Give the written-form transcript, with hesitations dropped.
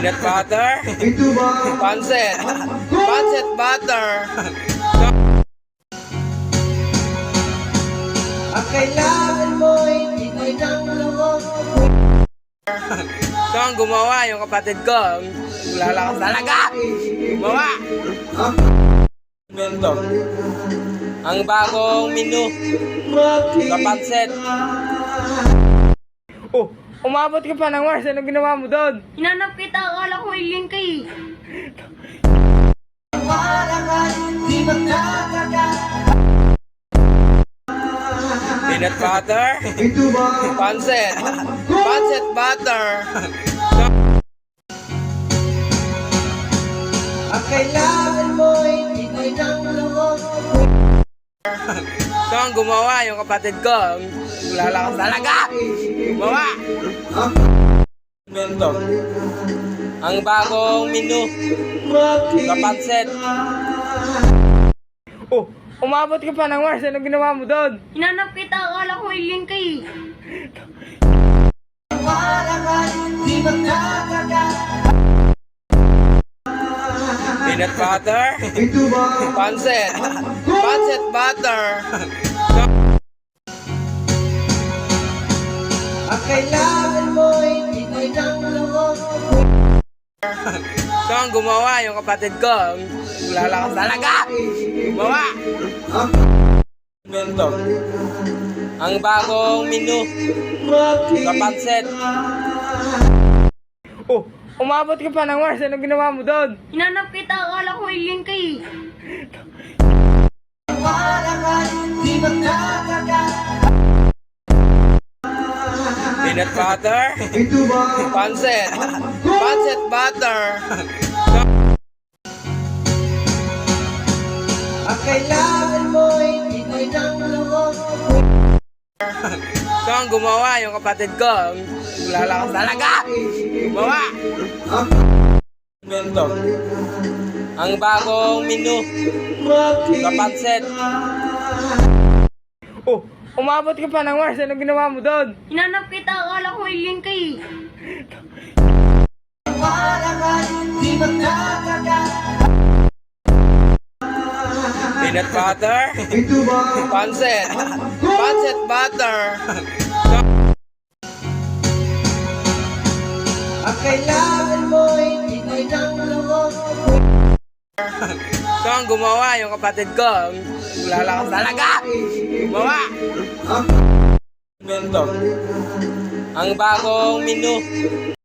Peanut butter. Pancit. Pancit butter. Ang kailangan mo'y tingay ng loob. Ito ang gumawa, yung kapatid ko. Ang lalakas talaga. Gumawa. Bento. Ang bagong menu sa pancit. Oh, umabot ka pa ng Mars. Anong ginawa mo doon? Hinanap kita, akala ko alien ka eh. Warangan, di magkakagat. Peanut butter. Pancit. Pancit butter. Ang kailangan mo'y tingay ng loob. Ito ang gumawa, yung kapatid ko. Ang lalakas talaga. Gumawa. Bento. Ang bagong menu sa pancit. Oh, umabot ka pa ng Mars. Anong ginawa mo doon? Hinanap kita, akala ko alien ka eh. Warangan, di magkakagat. Peanut butter. Pancit. Pancit butter. Ang kailangan mo'y tingay ng loob. Ito ang gumawa, yung kapatid ko. Ang lalakas talaga. Gumawa. Bento. Ang bagong menu sa pancit. Oh, umabot ka pa ng Mars. Anong ginawa mo doon? Hinanap kita, akala ko alien ka eh. Warangan, di magkakagat. Peanut butter. Pancit. Pancit butter. Ang kailangan mo'y tingay ng loob. Ito ang gumawa, yung kapatid ko. Ang lalakas talaga. Gumawa. Bento. Ang bagong menu sa pancit. Oh, umabot ka pa ng Mars. Anong ginawa mo doon? Hinanap kita, akala ko alien ka eh. Warangan, di magkakagat. Peanut butter. Pancit. Pancit butter. Ang kailangan mo'y tingay ng loob. Ito ang gumawa, yung kapatid ko. Ang lalakas talaga. Gumawa. Bento. Ang bagong menu